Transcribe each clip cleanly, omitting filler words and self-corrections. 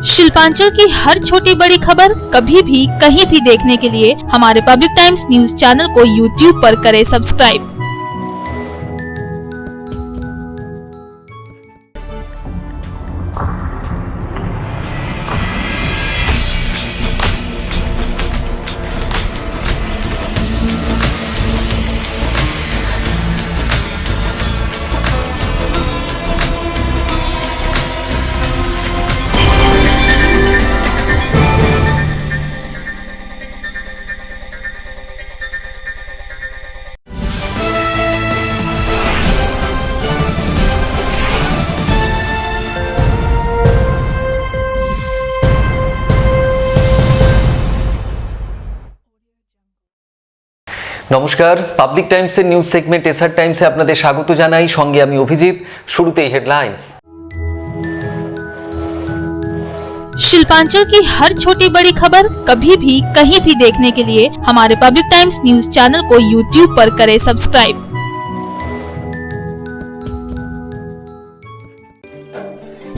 शिल्पांचल की हर छोटी बड़ी खबर कभी भी कहीं भी देखने के लिए हमारे पब्लिक टाइम्स न्यूज चैनल को यूट्यूब पर करें सब्सक्राइब। নমস্কার, পাবলিক টাইমসের নিউজ সেগমেন্ট এসআর টাইমসে আপনাদের স্বাগত জানাই। সঙ্গে আমি অভিজিৎ। শুরুতেই হেডলাইন্স। शिल्पांचल की हर छोटी बड़ी खबर कभी भी कहीं भी देखने के लिए हमारे पब्लिक टाइम्स न्यूज चैनल को यूट्यूब पर करें सब्सक्राइब।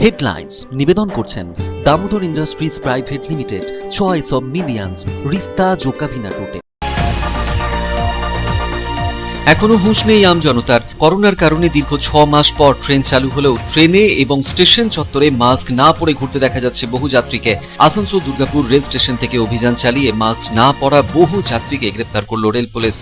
হেডলাইন্স নিবেদন করছেন Damodar industries private limited, choice of millions, রিস্তা জোকাভিনা টোটে। এখনো হুঁশ নেই আম জনতার। করোনার কারণে দীর্ঘ 6 মাস পর ট্রেন চালু হলেও ট্রেনে এবং স্টেশন চত্বরে মাস্ক না পরে ঘুরতে দেখা যাচ্ছে বহু যাত্রীকে। আসানসোল দুর্গাপুর রেল স্টেশন থেকে অভিযান চালিয়ে মাস্ক না পরা বহু যাত্রীকে গ্রেপ্তার করল রেল পুলিশ।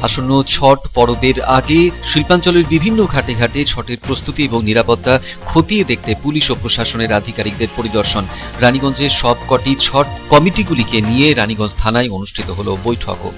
আসন্ন ছট পরবের আগে শিল্পাঞ্চলের বিভিন্ন ঘাটে ঘাটে ছটের প্রস্তুতি এবং নিরাপত্তা খতিয়ে দেখতে পুলিশ ও প্রশাসনের আধিকারিকদের পরিদর্শন। রানীগঞ্জের সবকটি ছট কমিটিগুলিকে নিয়ে রানীগঞ্জ থানায় অনুষ্ঠিত হলো বৈঠকও।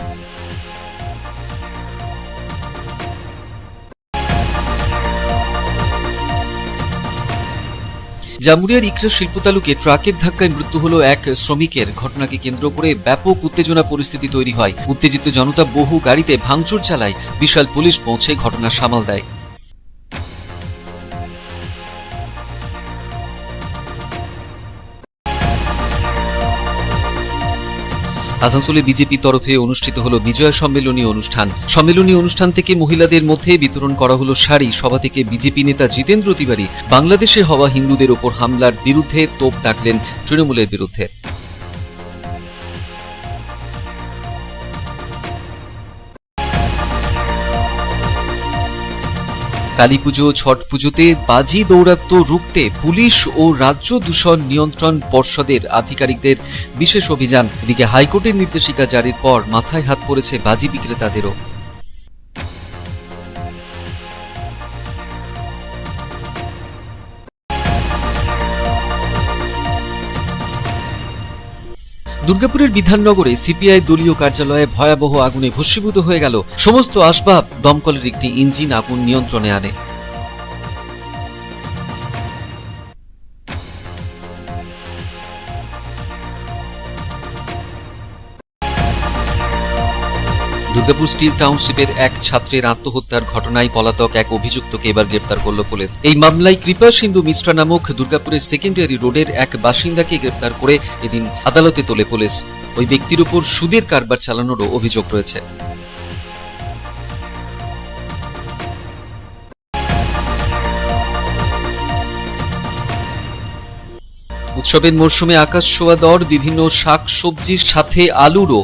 জামুরিয়ার ইকরা শিল্প তালুকে ট্রাকের ধাক্কায় মৃত্যু হলো এক শ্রমিকের। ঘটনাকে কেন্দ্র করে ব্যাপক উত্তেজনা পরিস্থিতি তৈরি হয়। উত্তেজিত জনতা বহু গাড়িতে ভাঙচুর চালায়। বিশাল পুলিশ পৌঁছে ঘটনা সামাল দেয়। আসানসোলে বিজেপি তরফে অনুষ্ঠিত হলো বিজয় সম্মেলনী অনুষ্ঠান। সম্মেলনী অনুষ্ঠান থেকে মহিলাদের মধ্যে বিতরণ করা হলো শাড়ি। সভা থেকে বিজেপি নেতা জিতেন্দ্র তিওয়ারি বাংলাদেশে হওয়া হিন্দুদের ওপর হামলার বিরুদ্ধে তোপ দাগলেন তৃণমূলের বিরুদ্ধে। কালী পুজো, ছট পুজোতে বাজি দৌরাত্ম্য রুখতে পুলিশ ও রাজ্য দূষণ নিয়ন্ত্রণ পর্ষদের আধিকারিকদের বিশেষ অভিযান। এদিকে হাইকোর্টের নির্দেশিকা জারির পর মাথায় হাত পড়েছে বাজি বিক্রেতাদেরও। দুর্গাপুরের বিধাননগরে সিপিআই দলীয় কার্যালয়ে ভয়াবহ আগুনে ভস্মীভূত হয়ে গেল সমস্ত আসবাব। দমকলের একটি ইঞ্জিন আগুন নিয়ন্ত্রণে আনে। দুর্গাপুর স্টিল টাউনশিপের এক ছাত্রের আত্মহত্যার ঘটনায় পলাতক এক অভিযুক্তকে এবার গ্রেপ্তার করল পুলিশ। এই মামলায় কৃপা সিন্ধু মিশ্রা নামক দুর্গাপুরের সেকেন্ডারি রোডের এক বাসিন্দাকে গ্রেপ্তার করে এদিন আদালতে তোলে পুলিশ। ওই ব্যক্তির উপর সুদের কারবার চালানোরও অভিযোগ রয়েছে। উৎসবের মরশুমে আকাশ ছোঁয়া দর বিভিন্ন শাক সবজির সাথে আলুরও।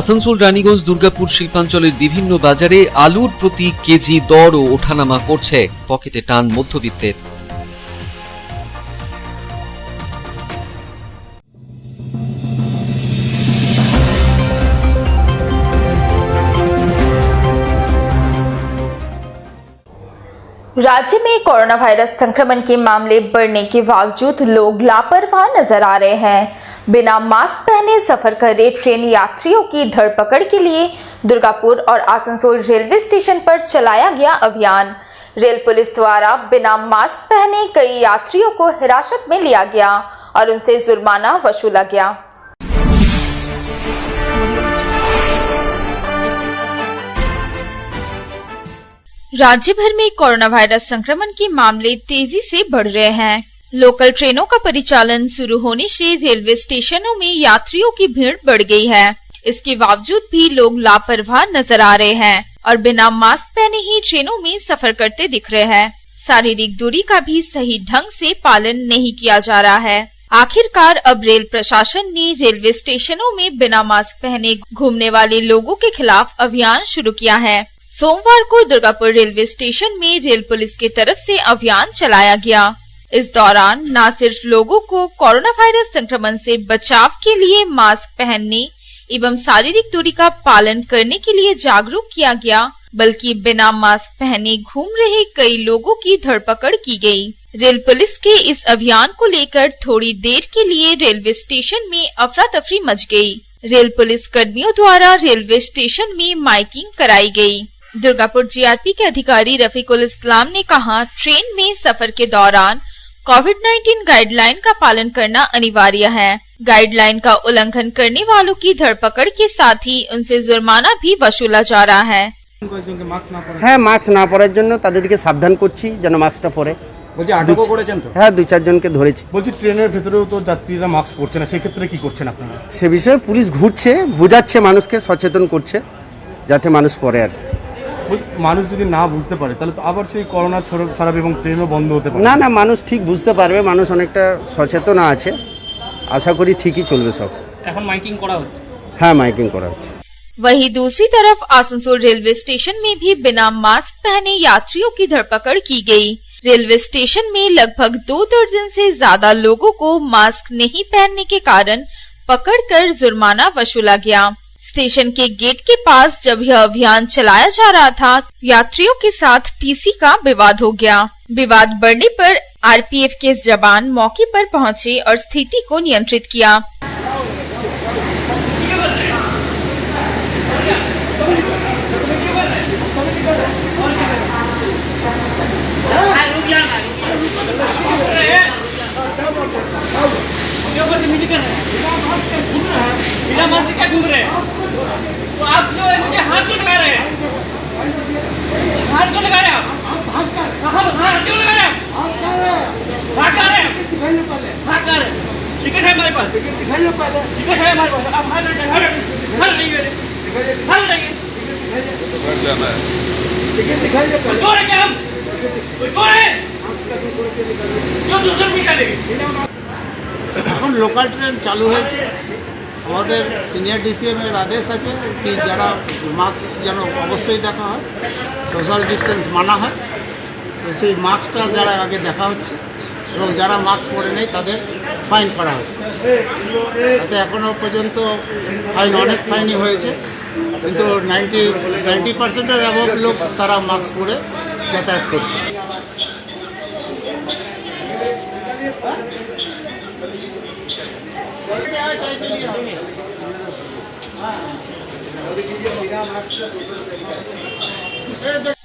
আসানসোল, রানীগঞ্জ, দুর্গাপুর শিল্পাঞ্চলের বিভিন্ন বাজারে আলুর প্রতি কেজি দরও ওঠানামা করছে। পকেটে টান মধ্যবিত্তের। राज्य में कोरोना वायरस संक्रमण के मामले बढ़ने के बावजूद लोग लापरवाह नजर आ रहे हैं। बिना मास्क पहने सफर कर रहे ट्रेन यात्रियों की धरपकड़ के लिए दुर्गापुर और आसनसोल रेलवे स्टेशन पर चलाया गया अभियान। रेल पुलिस द्वारा बिना मास्क पहने कई यात्रियों को हिरासत में लिया गया और उनसे जुर्माना वसूला गया। राज्य भर में कोरोना वायरस संक्रमण के मामले तेजी से बढ़ रहे हैं। लोकल ट्रेनों का परिचालन शुरू होने से रेलवे स्टेशनों में यात्रियों की भीड़ बढ़ गई है। इसके बावजूद भी लोग लापरवाह नजर आ रहे हैं और बिना मास्क पहने ही ट्रेनों में सफर करते दिख रहे हैं। शारीरिक दूरी का भी सही ढंग से पालन नहीं किया जा रहा है। आखिरकार अब रेल प्रशासन ने रेलवे स्टेशनों में बिना मास्क पहने घूमने वाले लोगों के खिलाफ अभियान शुरू किया है। सोमवार को दुर्गापुर रेलवे स्टेशन में रेल पुलिस की तरफ से अभियान चलाया गया। इस दौरान न सिर्फ लोगों को कोरोना वायरस संक्रमण से बचाव के लिए मास्क पहनने एवं शारीरिक दूरी का पालन करने के लिए जागरूक किया गया, बल्कि बिना मास्क पहने घूम रहे कई लोगों की धरपकड़ की गई। रेल पुलिस के इस अभियान को लेकर थोड़ी देर के लिए रेलवे स्टेशन में अफरा तफरी मच गई। रेल पुलिस कर्मियों द्वारा रेलवे स्टेशन में माइकिंग कराई गई। दुर्गापुर जीआरपी के अधिकारी रफीकुल इस्लाम ने कहा, ट्रेन में सफर के दौरान कोविड-19 गाइडलाइन का पालन करना अनिवार्य है। गाइडलाइन का उल्लंघन करने वालों की धरपकड़ के साथ ही उनसे जुर्माना भी वसूला जा रहा है। হ্যাঁ, মাস্ক না পরার জন্য তাদেরকে সাবধান করছি যেন মাস্কটা পরে। বলছি আটকও করেছেন তো? হ্যাঁ, 2-4 জনকে ধরেছি। বলছি ট্রেনের ভেতরেও তো যাত্রীরা মাস্ক পরছে না, সেই ক্ষেত্রে কি করছেন আপনারা? সে বিষয়ে পুলিশ ঘুরছে, বোঝাচ্ছে, মানুষকে সচেতন করছে যাতে মানুষ পরে আর কি। মানুষ যদি না বুঝতে পারে তাহলে তো আবার সেই করোনা ছড়াবে এবং ট্রেনও বন্ধ হতে পারে। না না, মানুষ ঠিক বুঝতে পারবে, মানুষ অনেকটা সচেতন আছে, আশা করি ঠিকই চলবে সব। এখন মাইকিং করা হচ্ছে? হ্যাঁ, মাইকিং করা হচ্ছে। वहीं दूसरी तरफ आसनसोल रेलवे स्टेशन में भी बिना मास्क पहने यात्रियों की धरपकड़ की गई। रेलवे स्टेशन में लगभग 2 दर्जन से ज्यादा लोगों को मास्क नहीं पहनने के कारण पकड़कर जुर्माना वसूला गया। स्टेशन के गेट के पास जब यह अभियान चलाया जा रहा था, यात्रियों के साथ टीसी का विवाद हो गया। विवाद बढ़ने पर आरपीएफ के जवान मौके पर पहुंचे और स्थिति को नियंत्रित किया। बिना मास्क के क्या घूम रहे हैं? तो आप जो है मुझे हाथ क्यों लगा रहे हैं? हाथ क्यों लगा रहे हैं आप? हाथ क्यों लगा रहे हैं? हाथ कर रहे हैं? हाथ कर रहे हैं? टिकट है हमारे पास, टिकट है हमारे पास। आप हाथ लगाइए, हाथ लगाइए। कोई चोर है क्या? हम कोई चोर है जो दूसरे निकालेंगे? এখন লোকাল ট্রেন চালু হয়েছে। আমাদের সিনিয়র ডিসিএম এর আদেশ আছে কি যারা মাস্ক যেন অবশ্যই দেখা হয়, সোশ্যাল ডিস্টেন্স মানা হয়। তো সেই মাস্কটা যারা আগে দেখা হচ্ছে এবং যারা মাস্ক পরে নেই তাদের ফাইন করা হচ্ছে। তাতে এখনও পর্যন্ত অনেক ফাইনই হয়েছে, কিন্তু 90% অ্যাবভ লোক তারা মাস্ক পরে যাতায়াত করছে।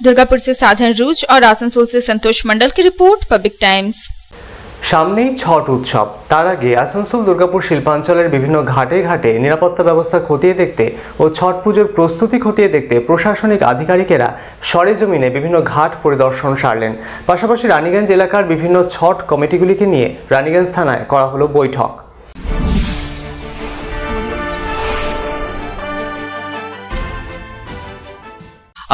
दुर्गापुर से साधन रूज और आसनसोल से संतोष मंडल की रिपोर्ट, पब्लिक टाइम्स। সামনেই ছট উৎসব, তার আগে আসানসোল দুর্গাপুর শিল্পাঞ্চলের বিভিন্ন ঘাটে ঘাটে নিরাপত্তা ব্যবস্থা খতিয়ে দেখতে ও ছট পুজোর প্রস্তুতি খতিয়ে দেখতে প্রশাসনিক আধিকারিকেরা সরেজমিনে বিভিন্ন ঘাট পরিদর্শন সারলেন। পাশাপাশি রানীগঞ্জ এলাকার বিভিন্ন ছট কমিটিগুলিকে নিয়ে রানীগঞ্জ থানায় করা হলো বৈঠক।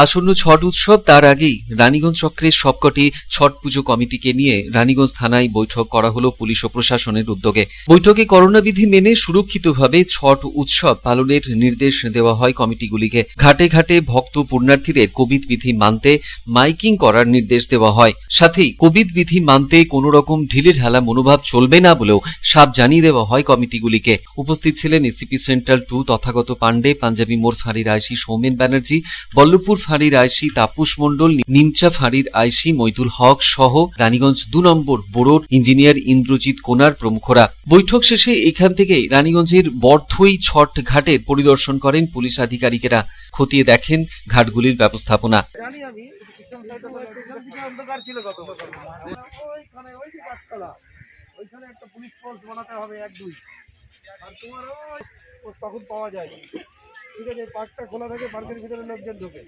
আসন্ন ছট উৎসব, তার আগেই রানীগঞ্জ চক্রের সবকটি ছট পুজো কমিটিকে নিয়ে রানীগঞ্জ থানায় বৈঠক করা হলো পুলিশ ও প্রশাসনের উদ্যোগে। বৈঠকে করোনা বিধি মেনে সুরক্ষিতভাবে ছট উৎসব পালনের নির্দেশ দেওয়া হয় কমিটিগুলিকে। ঘাটে ঘাটে ভক্ত পুণ্যার্থীদের কোভিড বিধি মানতে মাইকিং করার নির্দেশ দেওয়া হয়। সাথেই কোভিড বিধি মানতে কোনো রকম ঢিলেঢালা মনোভাব চলবে না বলেও সাফ জানিয়ে দেওয়া হয় কমিটিগুলিকে। উপস্থিত ছিলেন এসিপি সেন্ট্রাল 2 তথাগত পান্ডে, পাঞ্জাবি মোড় ফাঁড়ির আইসি সৌমেন ব্যানার্জি, বল্লভপুর ফাঁড়ির আইসি তাপস মণ্ডল, নিমচা ফাঁড়ির আইসি মৈদুল হক সহ রানীগঞ্জ 2 নম্বর বোরোর ইঞ্জিনিয়ার ইন্দ্রজিৎ কোনার প্রমুখরা। বৈঠক শেষে এখান থেকে রানীগঞ্জের বর্ধই ছট ঘাটের পরিদর্শন করেন পুলিশ আধিকারিকেরা, খতিয়ে দেখেন ঘাটগুলির ব্যবস্থাপনা। ঠিক আছে, পার্কটা খোলা থাকে, পার্কের ভিতরে লোকজন ঢোকে,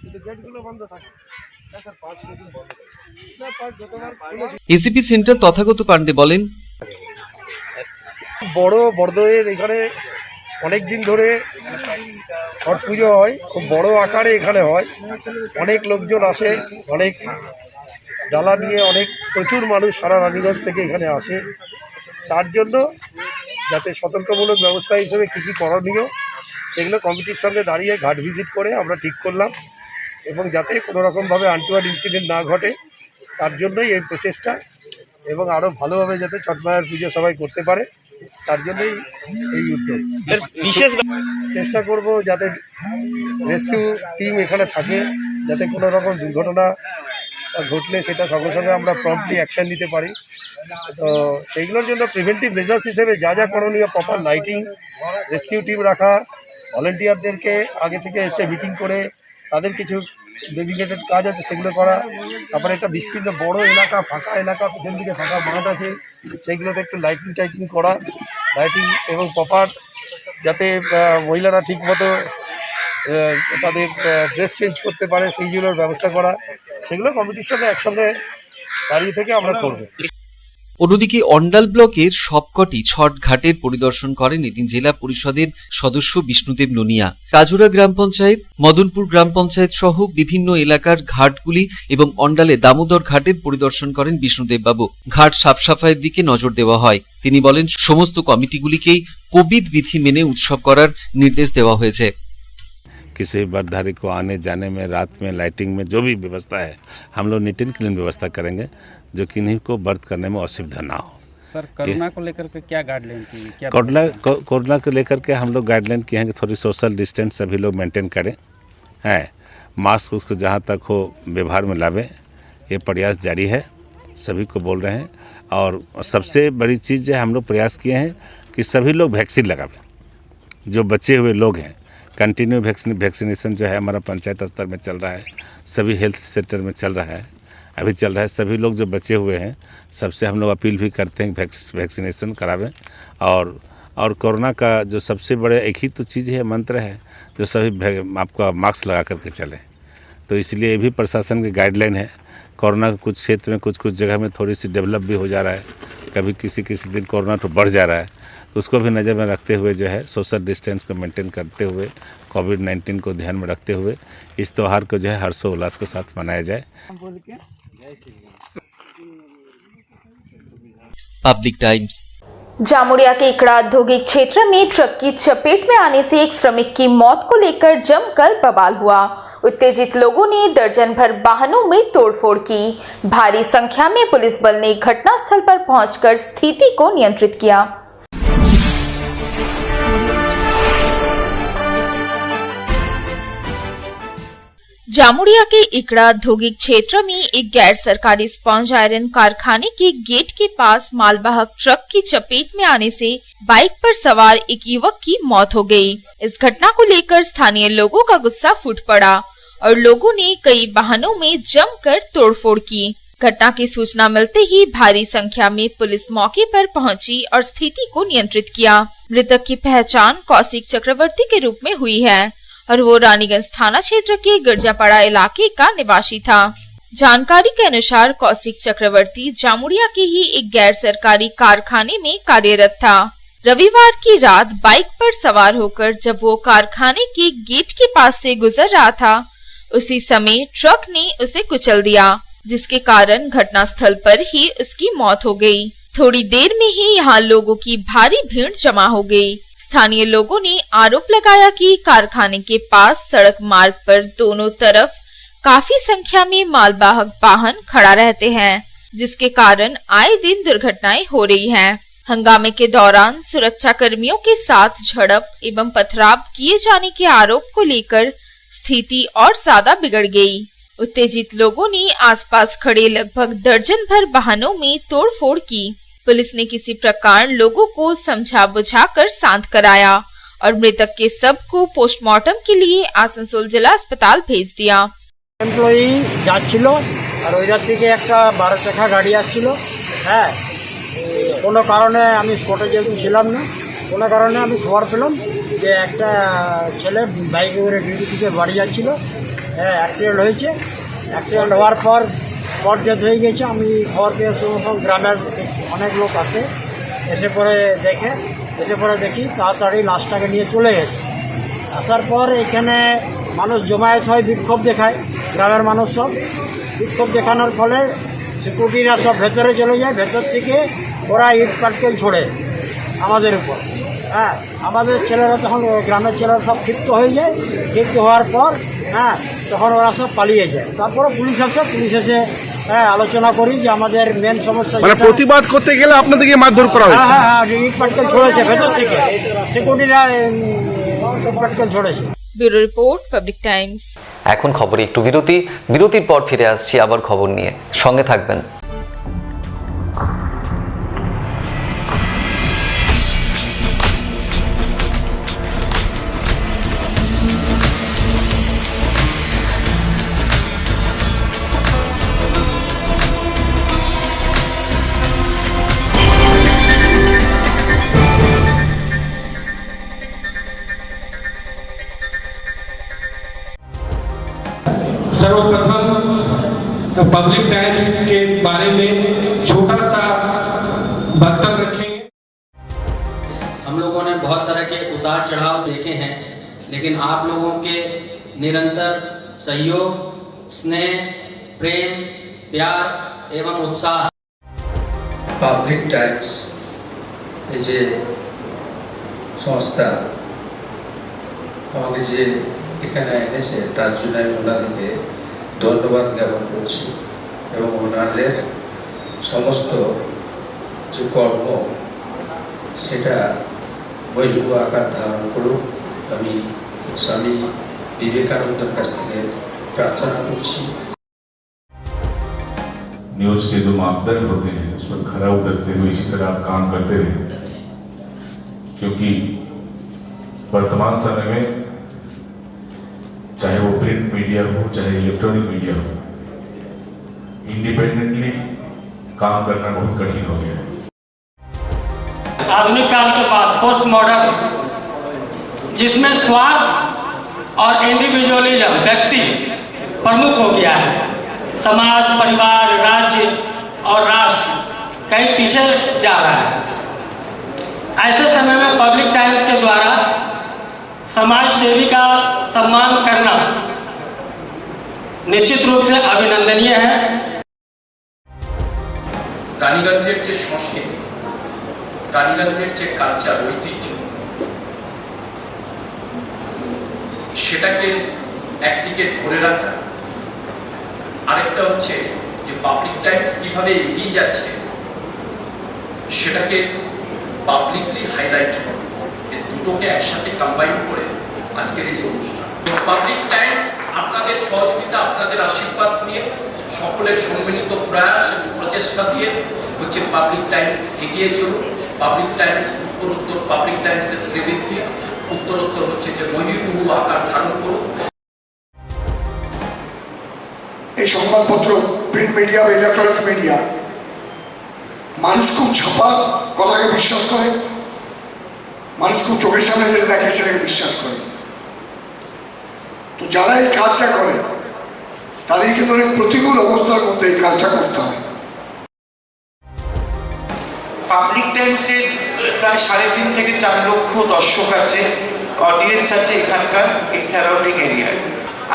কিন্তু গেটগুলো বন্ধ থাকে। এসিপি সেন্টার তথাগত পান্ডে বলেন, বড় বর্ধয়ের এখানে অনেক দিন ধরে ছট পুজো হয়, খুব বড় আকারে এখানে হয়, অনেক লোকজন আসে, অনেক ডালা নিয়ে প্রচুর মানুষ সারা রানীগঞ্জ থেকে এখানে আসে। তার জন্য যাতে সতর্কমূলক ব্যবস্থা হিসেবে কী কী করণীয় সেগুলো কমিটির সঙ্গে দাঁড়িয়ে ঘাট ভিজিট করে আমরা ঠিক করলাম, এবং যাতে কোনো রকমভাবে আনটুয়ার্ড ইনসিডেন্ট না ঘটে তার জন্যই এই প্রচেষ্টা, এবং আরও ভালোভাবে যাতে ছট মায়ের পুজো সবাই করতে পারে তার জন্যই এই উদ্যোগ। বিশেষ চেষ্টা করব যাতে রেস্কিউ টিম এখানে থাকে, যাতে কোনো রকম দুর্ঘটনা ঘটলে সেটা সঙ্গে সঙ্গে আমরা প্রম্পটলি অ্যাকশন নিতে পারি। তো সেইগুলোর জন্য প্রিভেন্টিভ মেজার্স হিসেবে যা যা করণীয়, প্রপার লাইটিং, রেস্কিউ টিম রাখা, ভলেন্টিয়ারদেরকে আগে থেকে এসে মিটিং করে তাদের কিছু ডেডিকেটেড কাজ আছে সেগুলো করা, তারপরে একটা বিস্তীর্ণ বড় এলাকা, ফাঁকা এলাকা, পেছন দিকে ফাঁকা মাঠ আছে, সেইগুলোতে একটু লাইটিং করা, লাইটিং এবং প্রপার যাতে মহিলারা ঠিকমতো তাদের ড্রেস চেঞ্জ করতে পারে সেইগুলোর ব্যবস্থা করা, সেগুলো কমিটির সঙ্গে একসঙ্গে দাঁড়িয়ে থেকে আমরা করব। অন্যদিকে অন্ডাল ব্লকের সবকটি ছট ঘাটের পরিদর্শন করেন এদিন জেলা পরিষদের সদস্য বিষ্ণুদেব লোনিয়া। কাজুরা গ্রাম পঞ্চায়েত, মদনপুর গ্রাম পঞ্চায়েত সহ বিভিন্ন এলাকার ঘাটগুলি এবং অন্ডালে দামোদর ঘাটের পরিদর্শন করেন বিষ্ণুদেব বাবু। ঘাট সাফসাফাইয়ের দিকে নজর দেওয়া হয়। তিনি বলেন, সমস্ত কমিটিগুলিকেই কোভিড বিধি মেনে উৎসব করার নির্দেশ দেওয়া হয়েছে। किसी बर्डधारी को आने जाने में, रात में लाइटिंग में जो भी व्यवस्था है हम लोग नीट एंड क्लीन व्यवस्था करेंगे, जो किन्हीं को बर्थ करने में असुविधा ना हो। सर, कोरोना को लेकर के क्या गाइडलाइन की? कोरोना को लेकर के हम लोग गाइडलाइन किए हैं कि थोड़ी सोशल डिस्टेंस सभी लोग मेंटेन करें, हैं मास्क उसको जहाँ तक हो व्यवहार में लावें, ये प्रयास जारी है, सभी को बोल रहे हैं। और सबसे बड़ी चीज़ जो हम लोग प्रयास किए हैं कि सभी लोग वैक्सीन लगावें। जो बचे हुए लोग हैं, कंटिन्यू वैक्सीनेशन जो है हमारा पंचायत स्तर में चल रहा है, सभी हेल्थ सेंटर में चल रहा है, अभी चल रहा है। सभी लोग जो बचे हुए हैं सबसे हम लोग अपील भी करते हैं वैक्सीनेशन करावें। और कोरोना का जो सबसे बड़े एक ही तो चीज़ है, मंत्र है, जो सभी आपका मास्क लगा करके चलें। तो इसलिए ये भी प्रशासन की गाइडलाइन है। कोरोना के कुछ क्षेत्र में कुछ जगह में थोड़ी सी डेवलप भी हो जा रहा है, कभी किसी दिन कोरोना तो बढ़ जा रहा है, तो उसको भी नज़र में रखते हुए जो है सोशल डिस्टेंस को मेंटेन करते हुए, कोविड-19 को ध्यान में रखते हुए इस त्यौहार को जो है हर्षोल्लास के साथ मनाया जाए। Public times. जामुड़िया के इकड़ा औद्योगिक क्षेत्र में ट्रक की चपेट में आने से एक श्रमिक की मौत को लेकर जमकर बवाल हुआ। उत्तेजित लोगों ने दर्जन भर वाहनों में तोड़फोड़ की। भारी संख्या में पुलिस बल ने घटनास्थल पर पहुंचकर स्थिति को नियंत्रित किया। जामुड़िया के इकड़ा औद्योगिक क्षेत्र में एक गैर सरकारी स्पंज आयरन कारखाने के गेट के पास मालवाहक ट्रक की चपेट में आने से बाइक पर सवार एक युवक की मौत हो गई। इस घटना को लेकर स्थानीय लोगों का गुस्सा फूट पड़ा और लोगों ने कई वाहनों में जमकर तोड़फोड़ की। घटना की सूचना मिलते ही भारी संख्या में पुलिस मौके पर पहुंची और स्थिति को नियंत्रित किया। मृतक की पहचान कौशिक चक्रवर्ती के रूप में हुई है और वो रानीगंज थाना क्षेत्र के गिरजापाड़ा इलाके का निवासी था। जानकारी के अनुसार कौशिक चक्रवर्ती जामुड़िया के ही एक गैर सरकारी कारखाने में कार्यरत था। रविवार की रात बाइक पर सवार होकर जब वो कारखाने के गेट के पास से गुजर रहा था, उसी समय ट्रक ने उसे कुचल दिया, जिसके कारण घटनास्थल पर ही उसकी मौत हो गई। थोड़ी देर में ही यहाँ लोगों की भारी भीड़ जमा हो गई। स्थानीय लोगों ने आरोप लगाया कि कारखाने के पास सड़क मार्ग पर दोनों तरफ काफी संख्या में मालवाहक वाहन खड़ा रहते हैं, जिसके कारण आए दिन दुर्घटनाएं हो रही हैं। हंगामे के दौरान सुरक्षा कर्मियों के साथ झड़प एवं पथराव किए जाने के आरोप को लेकर स्थिति और ज्यादा बिगड़ गई। उत्तेजित लोगों ने आसपास खड़े लगभग दर्जन भर वाहनों में तोड़फोड़ की। पुलिस ने किसी प्रकार लोगों को समझा बुझाकर शांत कराया और मृतक के शव को पोस्टमार्टम के लिए आसनसोल जिला अस्पताल भेज दिया। এমপ্লয়ি যাচ্ছিল আর ওই রাত থেকে একটা 12 চাকা গাড়ি আসছিল। হ্যাঁ, কোনো কারণে আমি স্পটে যেহেতু ছিলাম না, কোনো কারণে আমি খবর পেলাম যে একটা ছেলে বাইকে করে ডিউটি থেকে বাড়ি যাচ্ছিল। হ্যাঁ, অ্যাক্সিডেন্ট হয়েছে। অ্যাক্সিডেন্ট হওয়ার পর স্পট ডেথ হয়ে গেছে। আমি খবর পেয়ে সব গ্রামের অনেক লোক আসে, এসে পরে দেখে এসে পরে দেখি তাড়াতাড়ি লাশটাকে নিয়ে চলে গেছে। আসার পর এখানে মানুষ জমায়েত হয়, বিক্ষোভ দেখায়, গ্রামের মানুষ সব বিক্ষোভ দেখানোর ফলে সিকিউরিটিরা সব ভেতরে চলে যায়। ভেতর থেকে ওরা ইট পাটকেল ছোড়ে আমাদের উপর। হ্যাঁ, আমাদের ছেলেরা তখন, গ্রামের ছেলেরা সব ক্ষিপ্ত হয়ে যায়। ক্ষিপ্ত হওয়ার পর তখন ওরা সব পালিয়ে যায়। তারপরে পুলিশ আসে, পুলিশ এসে আলোচনা করি যে আমাদের মেন সমস্যা, মানে প্রতিবাদ করতে গেলে আপনাদেরকে মারধর করা হয়েছে। হ্যাঁ, ইট পাটকেল ছড়েছে ভেতর থেকে, সিকিউরিটিরা ইট পাটকেল ছড়েছে। Bureau report, public times. এখন খবরে একটু বিরতির পর ফিরে আসছি আবার খবর নিয়ে, সঙ্গে থাকবেন। सर्वप्रथम पब्लिक टाइम्स के बारे में छोटा सा वक्तव्य रखेंगे। हम लोगों ने बहुत तरह के उतार चढ़ाव देखे हैं, लेकिन आप लोगों के निरंतर सहयोग, स्नेह, प्रेम, प्यार एवं उत्साह। पब्लिक टाइम्स যে সংস্থা আমাকে যে এখানে এনেছে তার জন্য আমি ওনাদেরকে ধন্যবাদ জ্ঞাপন করছি এবং ওনাদের সমস্ত যে কর্ম সেটা বৈভব আকার ধারণ করুক আমি স্বামী বিবেকানন্দের কাছ থেকে प्रार्थना করছি। न्यूज के जो मापदंड होते हैं उस पर खरा उतरते हुए इसी तरह आप काम करते रहे, क्योंकि वर्तमान समय में चाहे वो प्रिंट मीडिया हो चाहे इलेक्ट्रॉनिक मीडिया हो, इंडिपेंडेंटली काम करना बहुत कठिन हो गया है। आधुनिक काल के बाद पोस्ट मॉडर्न, जिसमें स्वार्थ और इंडिविजुअलिज्म व्यक्ति प्रमुख हो गया है, समाज, परिवार, राज्य और राष्ट्र कहीं पीछे जा रहा है। ऐसे समय में पब्लिक टाइम्स के द्वारा समाज सेवी का सम्मान करना निश्चित रूप से अभिनंदनीय है। রানীগঞ্জের যে সংস্কৃতি, রানীগঞ্জের যে কালচার, ঐতিহ্য, সেটাকে একদিকে ধরে রাখা, আরেকটা হচ্ছে যে পাবলিক টাইমস কিভাবে এগিয়ে যাচ্ছে সেটাকে পাবলিকলি হাইলাইট করা, এই দুটোকে একসাথে কম্বাইন করে আজকের এই অনুষ্ঠান। পাবলিক টাইমস আপনাদের সহযোগিতা, আপনাদের আশীর্বাদ নিয়ে, সকলের সম্মিলিত প্রয়াস প্রচেষ্টা দিয়ে হচ্ছে পাবলিক টাইমস এগিয়ে চলুন। পাবলিক টাইমস উত্তরোত্তর, পাবলিক টাইমসের শ্রীবৃদ্ধি উত্তরোত্তর হচ্ছে যে মহিমুহু আকার ধারণ করুন। এই সংবাদপত্র, প্রিন্ট মিডিয়া বা ইলেকট্রনিক্স মিডিয়া, মানুষ খুব ছাপা কথাকে বিশ্বাস করে, মানুষ খুব চোখের সামনে যেটা দেখে সেটাকে বিশ্বাস করে। তো যারা এই কাজটা করে তাদের কিন্তু অনেক প্রতিকূল অবস্থার মধ্যে এই কাজটা করতে হয়। পাবলিক টাইমসের প্রায় 3.5 থেকে 4 লক্ষ দর্শক আছে, অডিয়েন্স আছে এখানকার এই সারাউন্ডিং এরিয়ায়।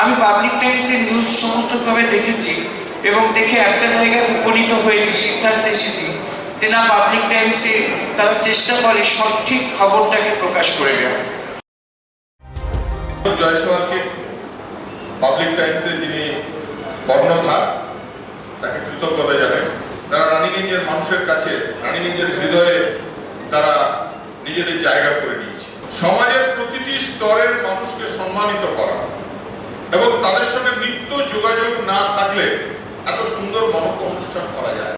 আমি পাবলিক টাইমসের নিউজ সমস্তভাবে দেখেছি এবং দেখে একটা জায়গায় উপনীত হয়েছি, সিদ্ধান্তে এসেছি যে না, পাবলিক টাইমসে তারা চেষ্টা করে সঠিক খবরটাকে প্রকাশ করে দেওয়া। জয়সওয়ালকে পাবলিক টাইমসে যিনি কর্ণধার, তাকে কৃতজ্ঞতা জানাই। তারা রানীগঞ্জের মানুষের কাছে, রানীগঞ্জের হৃদয়ে তারা নিজেদের জায়গা করে নিয়েছে। সমাজের প্রতিটি স্তরের মানুষকে সম্মানিত করা এবং তাদের সঙ্গে নিত্য যোগাযোগ না থাকলে এত সুন্দর মহৎ অনুষ্ঠান করা যায়।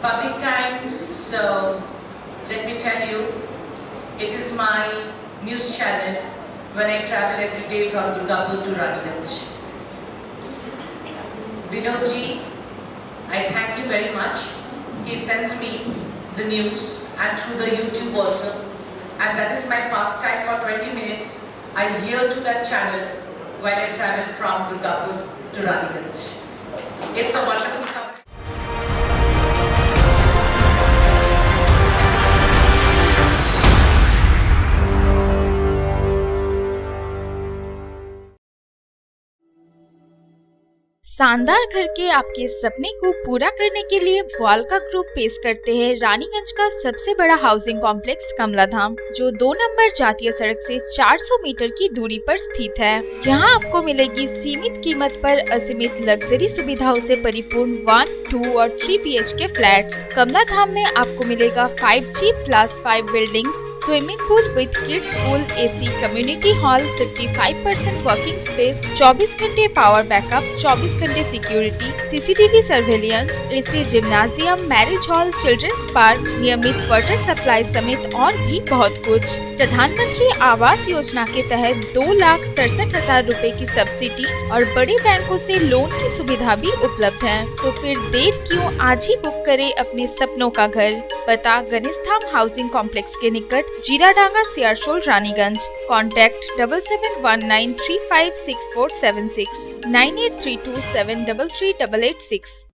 Public Times, let me tell you, it is my news channel when I travel every day from Durgapur to Raniganj. Vinodji, I thank you very much. He sends me the news and through the YouTube also, and that is my pastime for 20 minutes. I hear to that channel when I travel from Durgapur to Raniganj. It's a wonderful company. शानदार घर के आपके सपने को पूरा करने के लिए वालका ग्रुप पेश करते हैं रानीगंज का सबसे बड़ा हाउसिंग कॉम्प्लेक्स कमलाधाम, जो 2 नंबर जातीय सड़क से 400 मीटर की दूरी पर स्थित है। यहाँ आपको मिलेगी सीमित कीमत पर असीमित लग्जरी सुविधाओं से परिपूर्ण 1, 2 और 3 BHK फ्लैट्स। कमलाधाम में आपको मिलेगा 5G+5 buildings, swimming pool with kids pool, AC community hall, 55% working space, 24 घंटे पावर बैकअप, 24 घंटे security, CCTV surveillance, AC gymnasium, marriage hall, children's park, नियमित वाटर सप्लाई समेत और भी बहुत कुछ। प्रधानमंत्री आवास योजना के तहत 2,67,000 रुपए की सब्सिडी और बड़े बैंकों से लोन की सुविधा भी उपलब्ध है। तो फिर देर क्यों, आज ही बुक करें अपने सपनों का घर। पता गणेशधाम हाउसिंग कॉम्प्लेक्स के निकट, जीराडांगा, सियारशोल, रानीगंज। कॉन्टैक्ट 7719356476 9832733886।